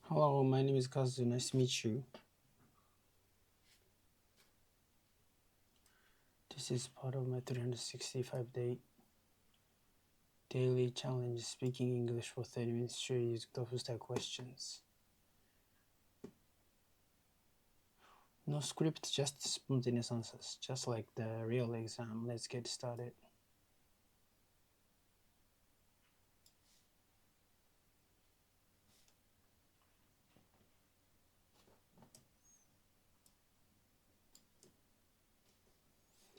Hello, my name is Kazu. Nice to meet you. This is part of my 365-day daily challenge speaking English for 30 minutes straight using TOEFL style questions. No script, just spontaneous answers, just like the real exam. Let's get started.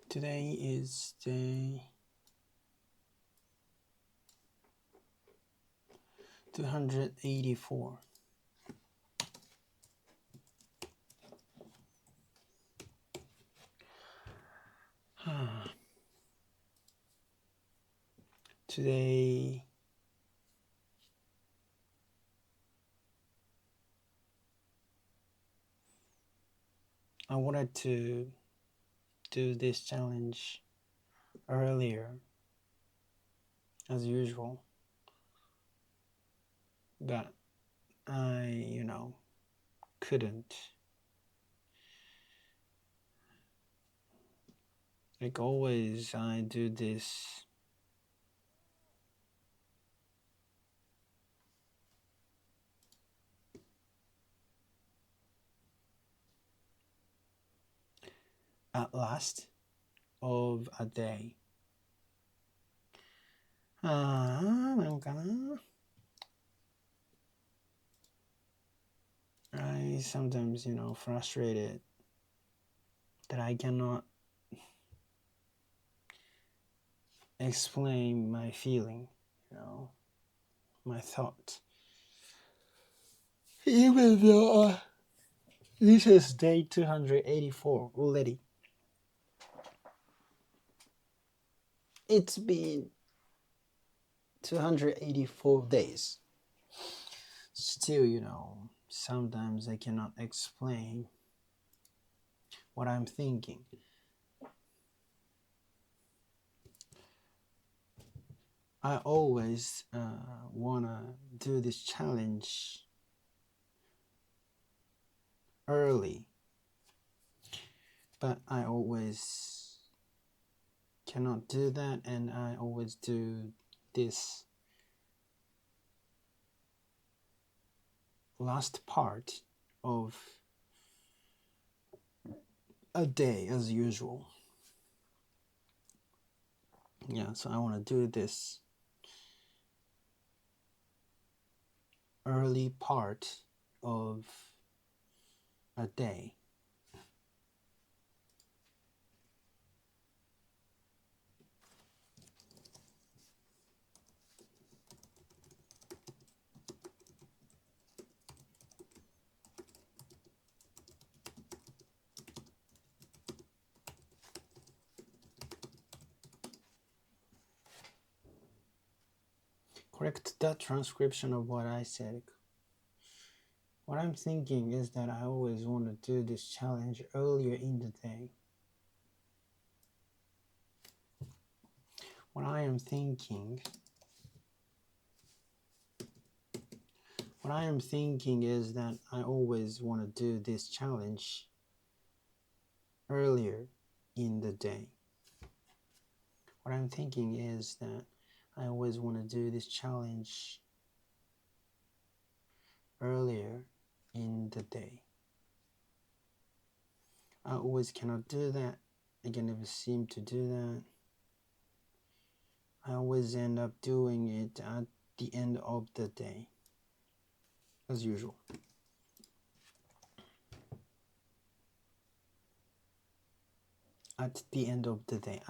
Today is day 284. Today I wanted to do this challenge earlier as usual, but I couldn't. Like always, I do this at last of a day. I sometimes, frustrated that I cannot explain my feeling, my thought. Even though this is day 284 already. It's been 284 days. Still, sometimes I cannot explain what I'm thinking. I always wanna do this challenge early, but I always cannot do that, and I always do this last part of a day as usual. Yeah, so I want to do this early part of a day. Correct that transcription of what I said. What I'm thinking is that I always want to do this challenge earlier in the day. What I am thinking is that I always want to do this challenge earlier in the day. What I'm thinking is that I always want to do this challenge earlier in the day. I always cannot do that. I can never seem to do that. I always end up doing it at the end of the day, as usual. At the end of the day,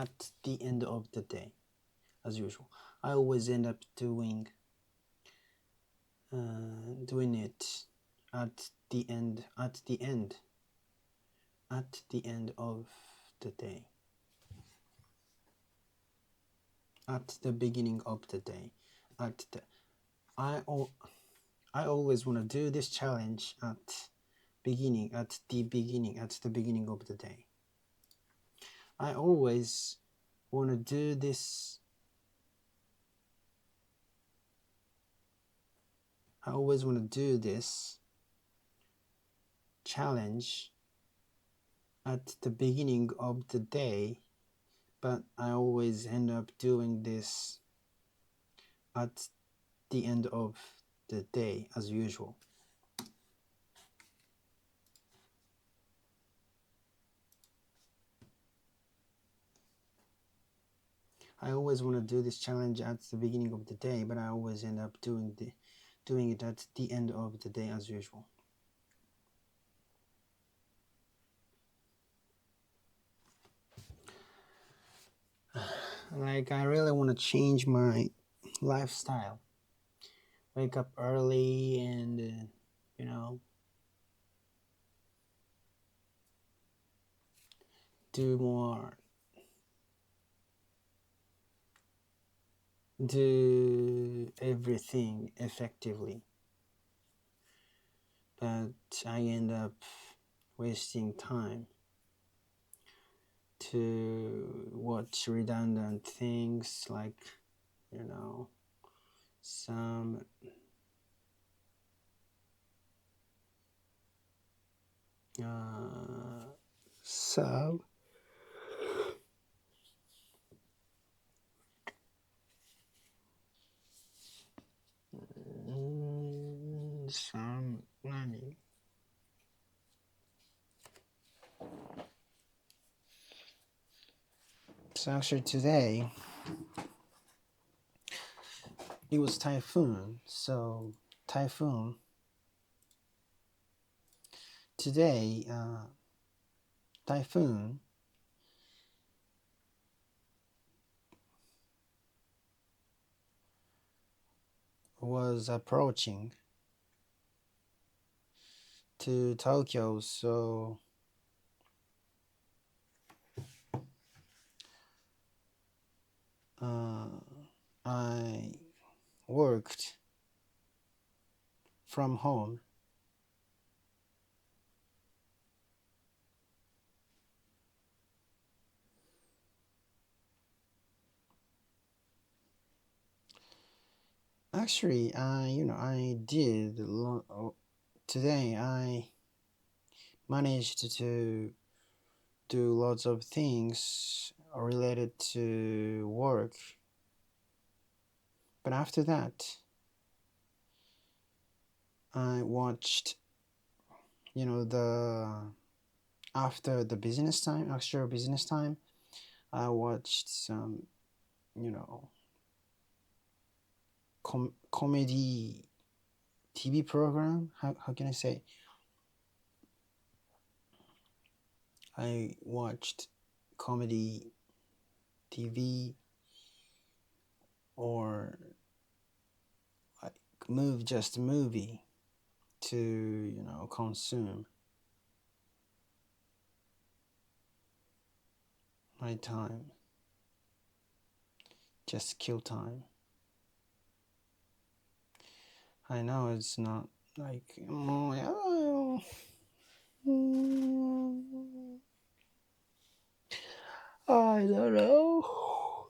as usual. I always end up doing it at the end of the day, at the beginning of the day, I always want to do this challenge at the beginning of the day. I always want to do this challenge at the beginning of the day, but I always end up doing this at the end of the day as usual. I always want to do this challenge at the beginning of the day, but I always end up doing it at the end of the day as usual. Like, I really want to change my lifestyle. Wake up early and, do everything effectively. But I end up wasting time to watch redundant things like, some so some money. So actually today it was typhoon. So typhoon today, typhoon was approaching to Tokyo. So I worked from home. Actually, I did today. I managed to do lots of things related to work. But after that, I watched, after the business time, extra business time, I watched some, comedy TV program. How can I say? I watched comedy TV or like just a movie to, consume my time. Just kill time. I know it's not like I don't know.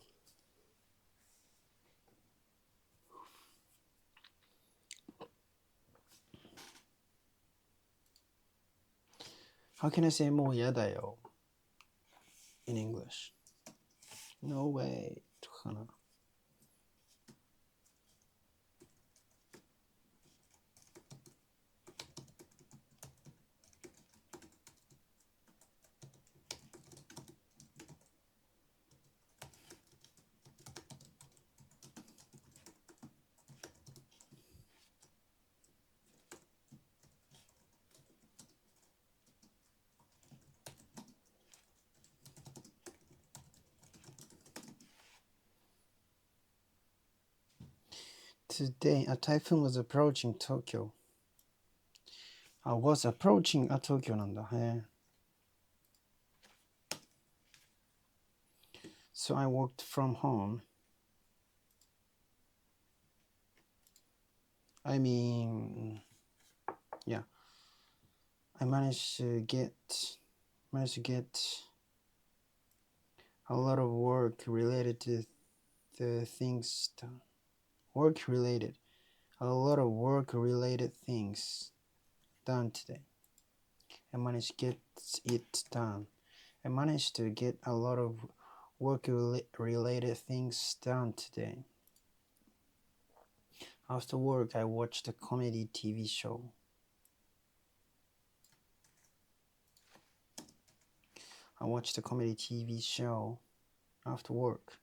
How can I say もうやだよ in English? No way. とかかな。Today, a typhoon was approaching Tokyo. Was approaching a Tokyo なんだ。So I worked from home. I mean, yeah. I managed to get a lot of work related to the things done. A lot of work related things done today. I managed to get it done. I managed to get a lot of work-related things done today. After work, I watched a comedy TV show. I watched a comedy TV show after work.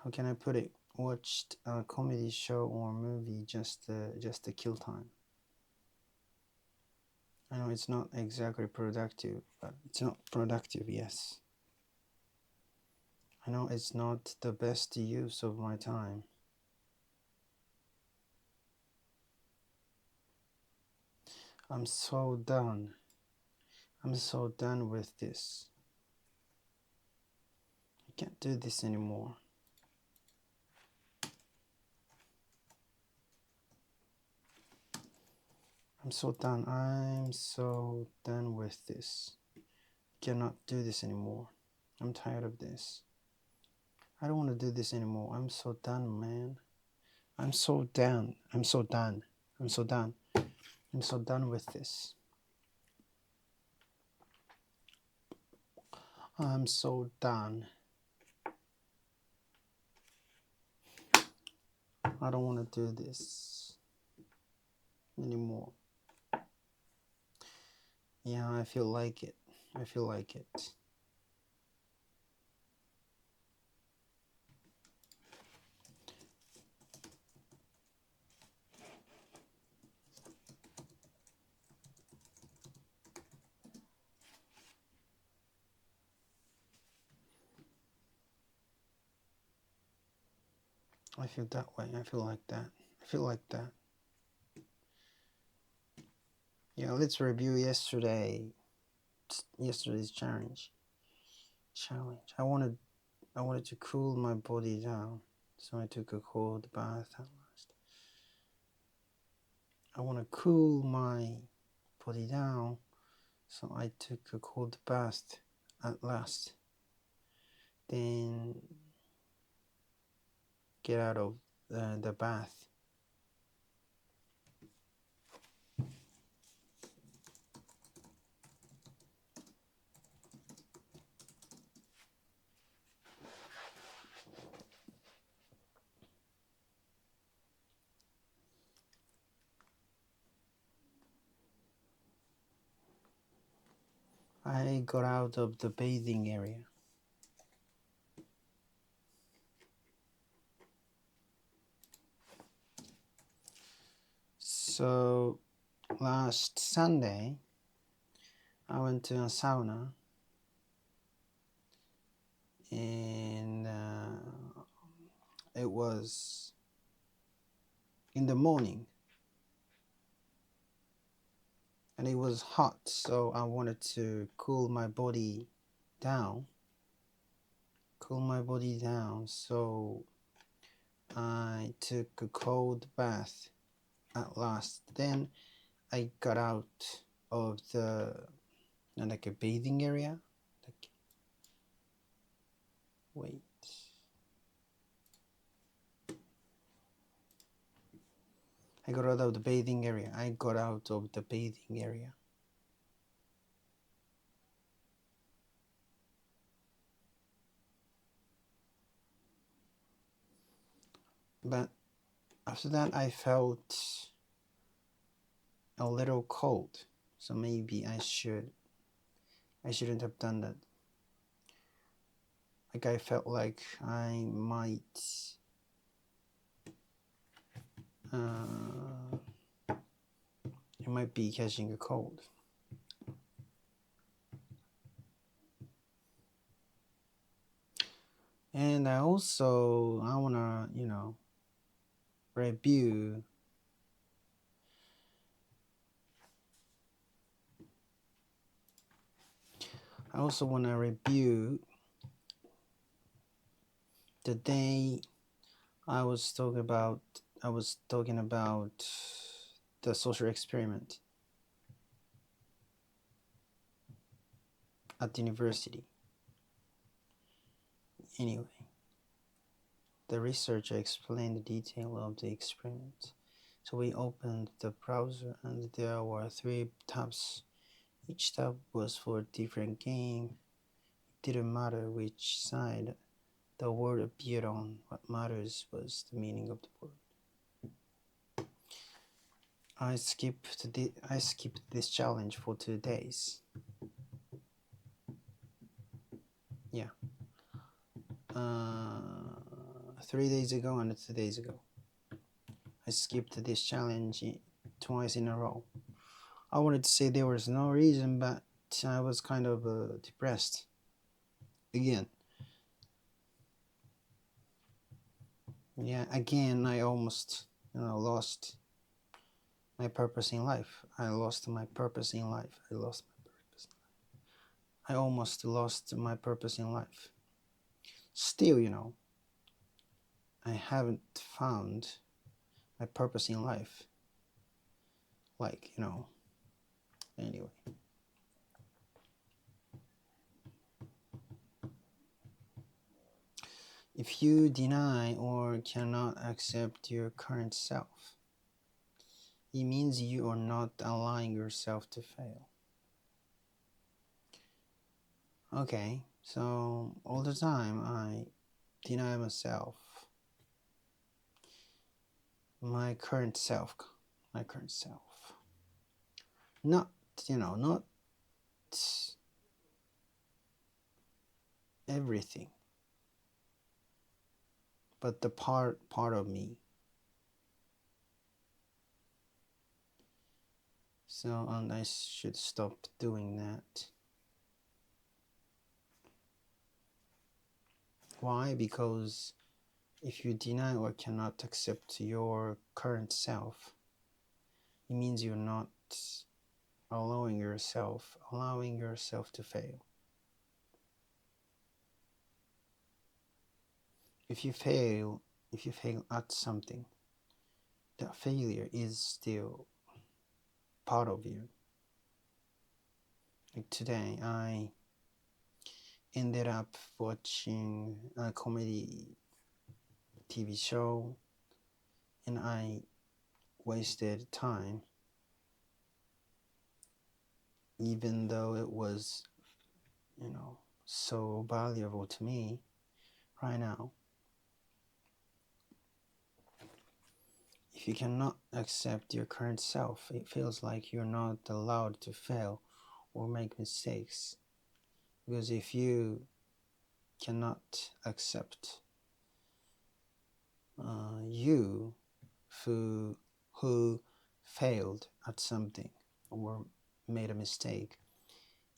How can I put it? Watched a comedy show or movie just to kill time. I know it's not exactly productive, but it's not productive, yes. I know it's not the best use of my time. I'm so done. I'm so done with this. I can't do this anymore. I'm so done. I'm so done with this. I cannot do this anymore. I'm tired of this. I don't want to do this anymore. I'm so done, man. I'm so done. I'm so done. I'm so done. I'm so done with this. I'm so done. I don't want to do this anymore. Yeah, I feel like it. I feel like it. I feel that way. I feel like that. I feel like that. Yeah, let's review yesterday's challenge. I wanted to cool my body down, so I took a cold bath at last. I want to cool my body down, so I took a cold bath at last. Then get out of the bath. I got out of the bathing area. So last Sunday, I went to a sauna, and it was in the morning, and it was hot, so I wanted to cool my body down. So I took a cold bath at last. Then I got out of the like a bathing area. Wait. I got out of the bathing area. But after that, I felt a little cold. So maybe I shouldn't have done that. Like I felt like I might be catching a cold. And I wanna, review the day I was talking about the social experiment at the university. Anyway, the researcher explained the detail of the experiment. So we opened the browser and there were 3 tabs. Each tab was for a different game. It didn't matter which side the word appeared on. What matters was the meaning of the word. I skipped this challenge for 2 days. Yeah. 3 days ago and 2 days ago. I skipped this challenge twice in a row. I wanted to say there was no reason, but I was kind of depressed. Again. Yeah, again, I almost, lost my purpose in life. I lost my purpose in life. I almost lost my purpose in life. Still, I haven't found my purpose in life. Anyway. If you deny or cannot accept your current self, it means you are not allowing yourself to fail. Okay, so all the time I deny myself, my current self. Not everything, but the part of me. So, and I should stop doing that. Why? Because if you deny or cannot accept your current self, it means you're not allowing yourself to fail. If you fail at something, that failure is still part of you. Like today, I ended up watching a comedy TV show and I wasted time, even though it was, so valuable to me right now. If you cannot accept your current self, it feels like you're not allowed to fail or make mistakes. Because if you cannot accept you who failed at something or made a mistake,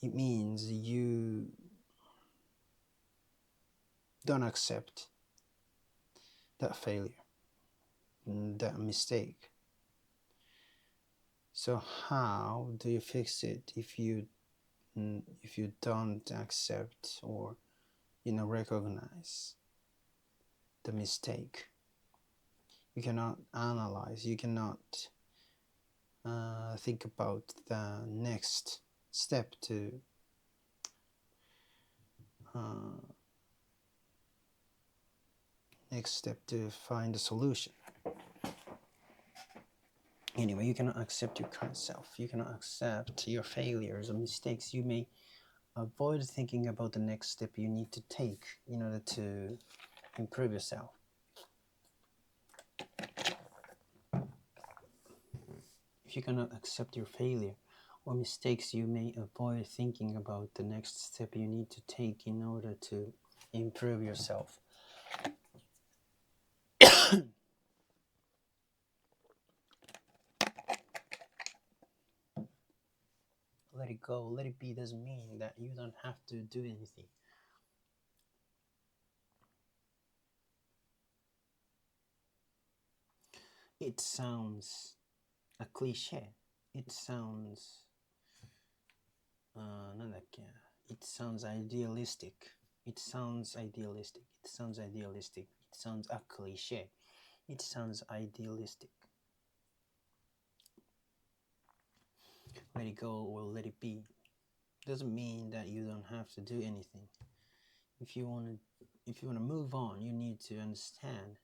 it means you don't accept that failure, that mistake. So how do you fix it if you don't accept or recognize the mistake? You cannot analyze, you cannot think about the next step to find a solution. Anyway, you cannot accept your current self. You cannot accept your failures or mistakes. You may avoid thinking about the next step you need to take in order to improve yourself. If you cannot accept your failure or mistakes, you may avoid thinking about the next step you need to take in order to improve yourself. Let it go, let it be doesn't mean that you don't have to do anything. It sounds a cliche. It sounds it sounds idealistic. It sounds a cliche. It sounds idealistic. Let it go or let it be doesn't mean that you don't have to do anything. If you want to move on, you need to understand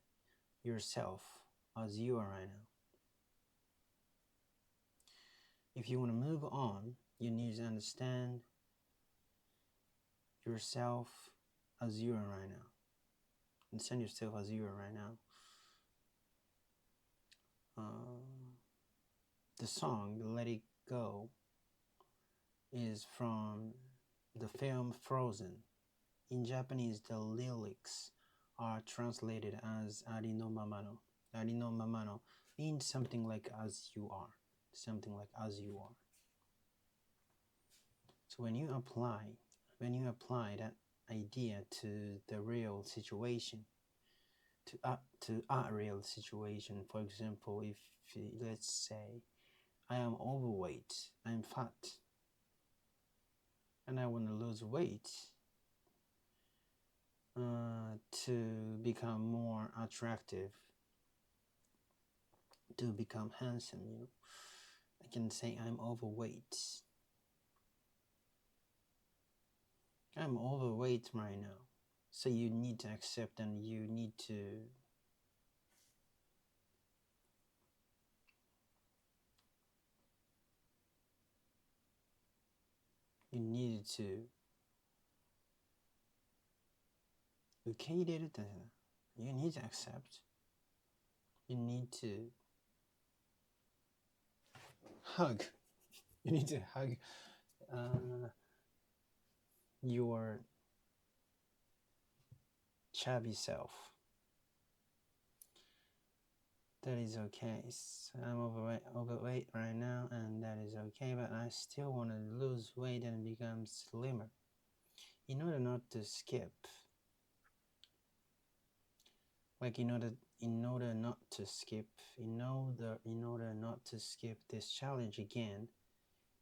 yourself as you are right now. if you want to move on, you need to understand yourself as you are right now. Understand yourself as you are right now. The song Let It Go is from the film Frozen. In Japanese, the lyrics are translated as Ari no Mamano. Ari no Mamano means something like as you are. Something like as you are. So when you apply that idea to the real situation, to a real situation, for example, if let's say I am overweight, I'm fat, and I want to lose weight to become more attractive, to become handsome, you know, I can say I'm overweight. I'm overweight right now. So you need to accept and you need to you need to 受け入れるって You need to accept. You need to hug. You need to hug your chubby self. That is okay. So I'm overweight right now, and that is okay, but I still want to lose weight and become slimmer. In order not to skip, like in order not to skip this challenge again,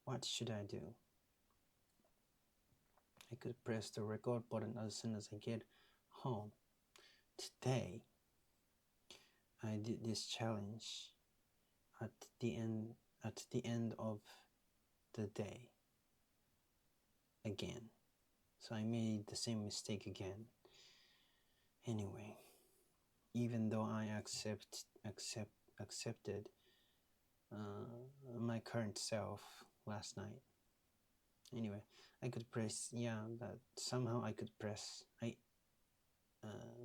what should I do? I could press the record button as soon as I get home. Today, I did this challenge at the end of the day again. So I made the same mistake again. Anyway, even though I accepted my current self last night. Anyway, I could press, but somehow I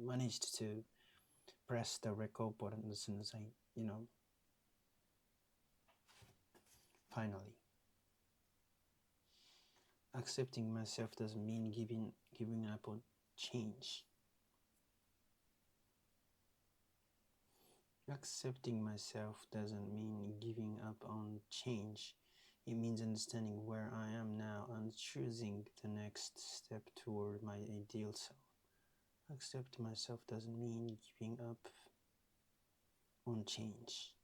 managed to press the record button as soon as I, finally. Accepting myself doesn't mean giving up on change. Accepting myself doesn't mean giving up on change. It means understanding where I am now and choosing the next step toward my ideal self. Accept myself doesn't mean giving up on change.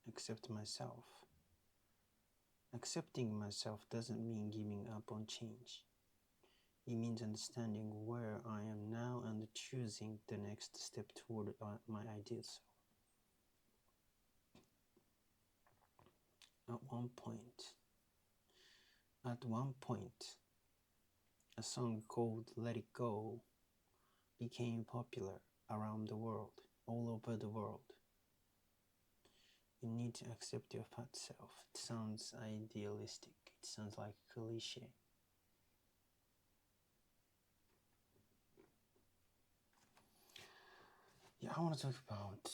Accept myself. Accepting myself doesn't mean giving up on change. It means understanding where I am now and choosing the next step toward my ideal self. At one point, a song called Let It Go became popular around the world, all over the world. You need to accept your fat self. It sounds idealistic. It sounds like a cliche. Yeah, I want to talk about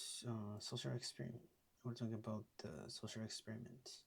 social experiment. I want to talk about the social experiment.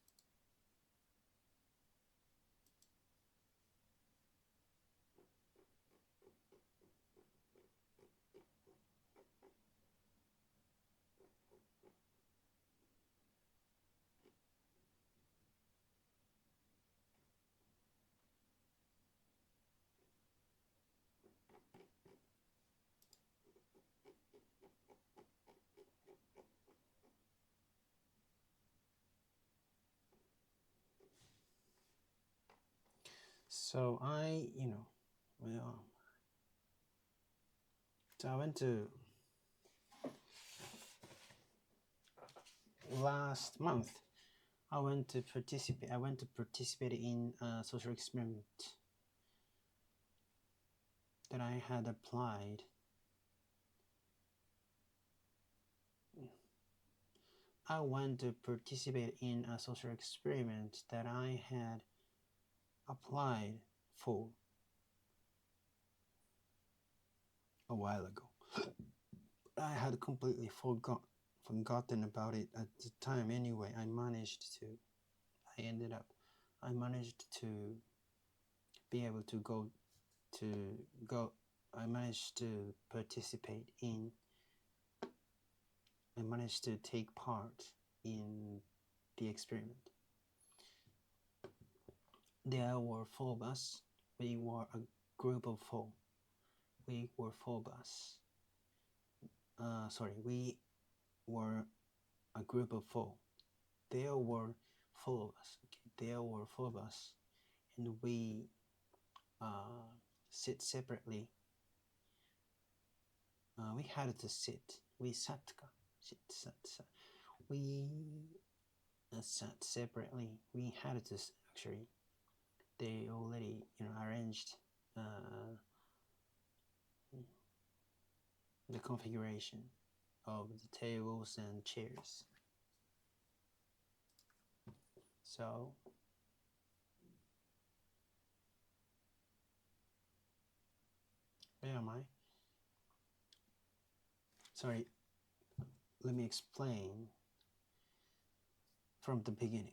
So so I went to last month. I went to participate in a social experiment that I had applied. I want to participate in a social experiment that I had applied for a while ago. I had completely forgotten about it at the time. Anyway, I managed to be able to go. I managed to participate in. I managed to take part in the experiment. There were four of us. We were a group of four. We were four of us. We were a group of four. There were four of us. Okay? There were four of us, and we sit separately. We had to sit. We sat. Sat. We sat separately. We had to actually. They already arranged the configuration of the tables and chairs. So where am I? Sorry, let me explain from the beginning.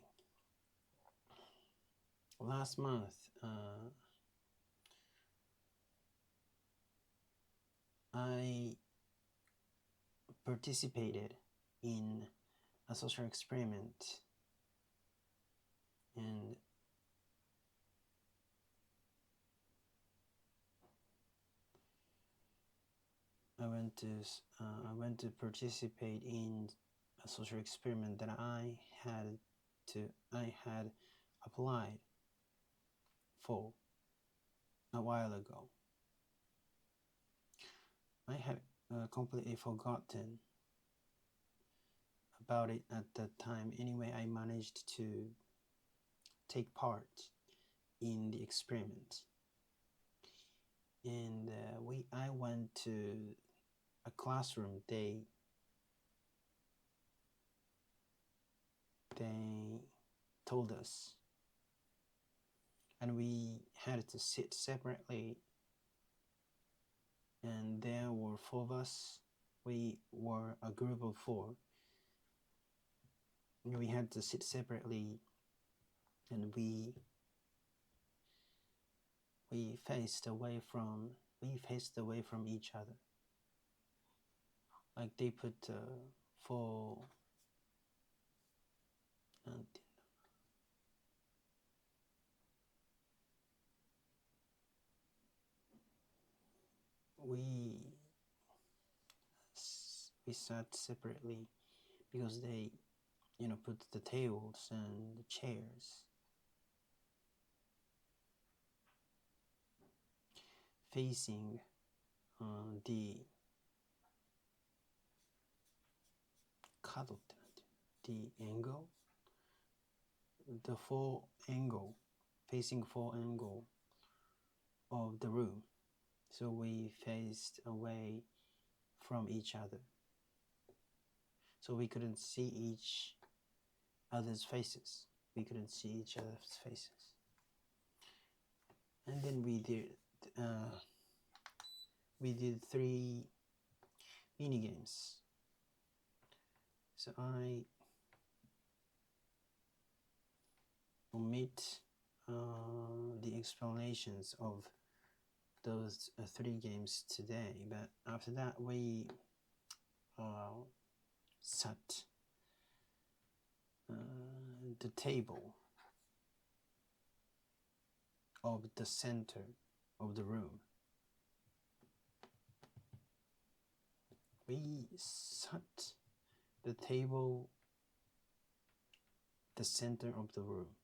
Last month, I participated in a social experiment, and I went to participate in a social experiment that I had applied for a while ago. I had completely forgotten about it at that time. Anyway, I managed to take part in the experiment, and I went to a classroom. They told us, and we had to sit separately, and there were four of us. We were a group of four. We had to sit separately, and we faced away from each other. Like they put four we sat separately because they put the tables and the chairs facing the angle, the facing four angle of the room. So we faced away from each other. So we couldn't see each other's faces. And then we did 3 mini games. So I omit the explanations of those 3 games today, but after that we sat the table of the center of the room. We sat the table the center of the room,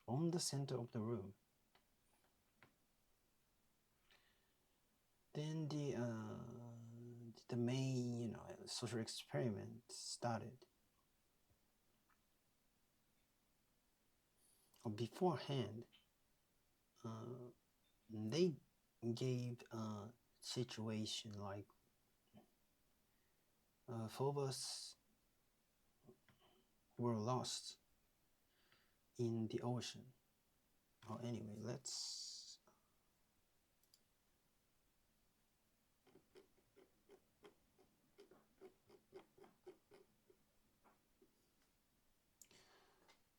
on the center of the room. Then the main social experiment started. Beforehand, they gave a situation like 4 of us were lost in the ocean. Oh, anyway,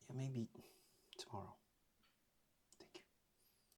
yeah, maybe tomorrow.